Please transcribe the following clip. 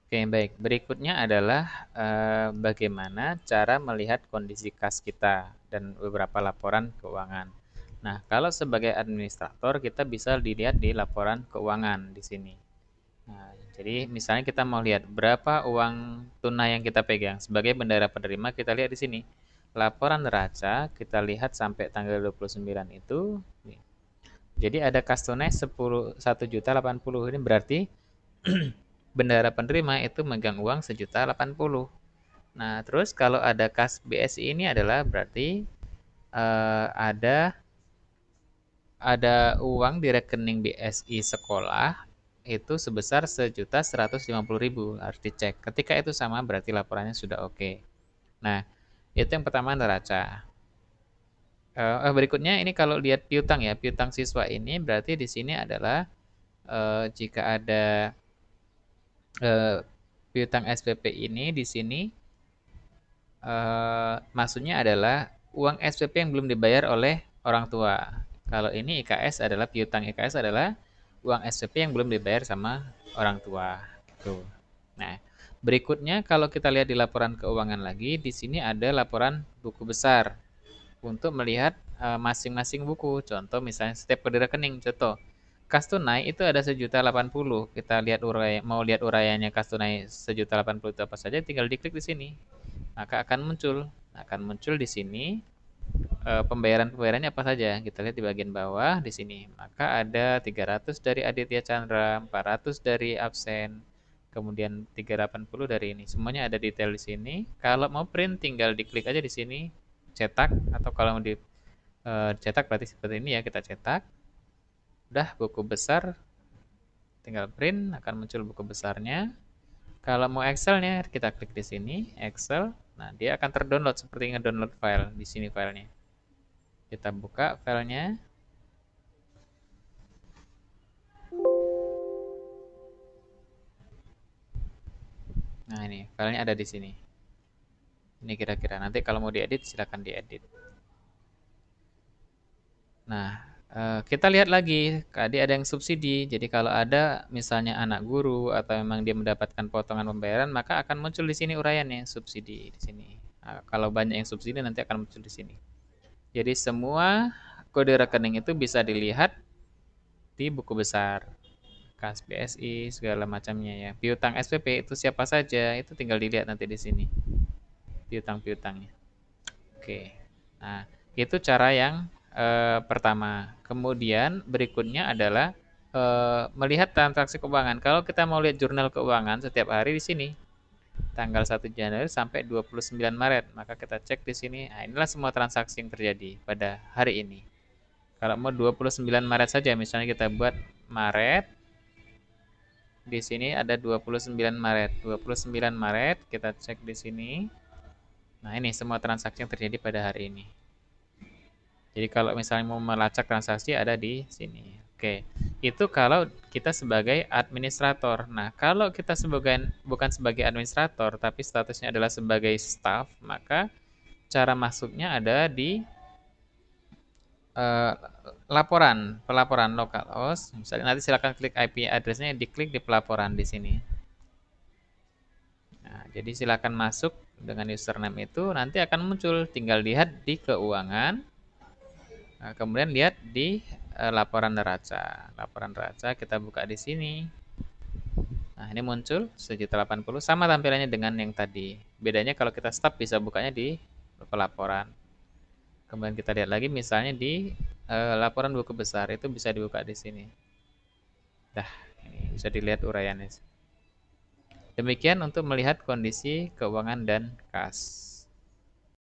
Oke, baik. Berikutnya adalah bagaimana cara melihat kondisi kas kita dan beberapa laporan keuangan. Nah, kalau sebagai administrator kita bisa dilihat di laporan keuangan di sini. Nah, jadi misalnya kita mau lihat berapa uang tunai yang kita pegang sebagai bendahara penerima, kita lihat di sini. Laporan neraca kita lihat sampai tanggal 29 itu. Jadi ada kas tunai 1.080.000, ini berarti bendahara penerima itu megang uang 1.080.000. Nah, terus kalau ada kas BSI ini adalah berarti ada uang di rekening BSI sekolah itu sebesar 1.150.000, harus dicek. Ketika itu sama berarti laporannya sudah oke. Nah, itu yang pertama neraca. Berikutnya ini kalau lihat piutang ya, piutang siswa ini berarti di sini adalah jika ada piutang SPP ini di sini maksudnya adalah uang SPP yang belum dibayar oleh orang tua. Kalau ini IKS adalah piutang IKS adalah uang SPP yang belum dibayar sama orang tua. Gitu. Nah, berikutnya kalau kita lihat di laporan keuangan lagi, di sini ada laporan buku besar untuk melihat masing-masing buku. Contoh misalnya setiap kode rekening. Contoh, kas tunai itu ada 1.080.000. Kita lihat mau lihat uraiannya kas tunai 1.080.000 itu apa saja, tinggal diklik di sini. Maka akan muncul di sini pembayarannya apa saja. Kita lihat di bagian bawah di sini. Maka ada 300 dari Aditya Chandra, 400 dari absen, kemudian 380 dari ini. Semuanya ada detail di sini. Kalau mau print tinggal diklik aja di sini, cetak, atau kalau mau cetak berarti seperti ini ya, kita cetak. Udah buku besar, tinggal print, akan muncul buku besarnya. Kalau mau Excelnya, kita klik di sini, Excel. Nah, dia akan terdownload seperti ngedownload file di sini filenya. Kita buka filenya. Nah, ini filenya ada di sini. Ini kira-kira nanti kalau mau diedit silakan diedit. Nah, kita lihat lagi, tadi ada yang subsidi. Jadi kalau ada misalnya anak guru atau memang dia mendapatkan potongan pembayaran, maka akan muncul di sini uraiannya subsidi di sini. Nah, kalau banyak yang subsidi nanti akan muncul di sini. Jadi semua kode rekening itu bisa dilihat di buku besar. Kas BSI segala macamnya ya. Piutang SPP itu siapa saja, itu tinggal dilihat nanti di sini. Piutang-piutangnya. Oke. Nah, itu cara yang pertama. Kemudian berikutnya adalah melihat transaksi keuangan. Kalau kita mau lihat jurnal keuangan setiap hari di sini, tanggal 1 Januari sampai 29 Maret, maka kita cek di sini. Nah, inilah semua transaksi yang terjadi pada hari ini. Kalau mau 29 Maret saja, misalnya kita buat Maret, di sini ada 29 Maret. 29 Maret, kita cek di sini. Nah, ini semua transaksi yang terjadi pada hari ini. Jadi kalau misalnya mau melacak transaksi ada di sini. Oke, itu kalau kita sebagai administrator. Nah, kalau kita bukan sebagai administrator, tapi statusnya adalah sebagai staff, maka cara masuknya ada di eh, pelaporan lokal host. Misalnya nanti silakan klik IP address-nya, diklik di pelaporan di sini. Nah, jadi silakan masuk dengan username itu, nanti akan muncul. Tinggal lihat di keuangan. Nah, kemudian lihat di laporan neraca. Laporan neraca kita buka di sini. Nah, ini muncul 1.080.000 sama tampilannya dengan yang tadi. Bedanya kalau kita stop bisa bukanya di pelaporan. Kemudian kita lihat lagi misalnya di laporan buku besar itu bisa dibuka di sini. Dah, ini bisa dilihat uraiannya. Demikian untuk melihat kondisi keuangan dan kas.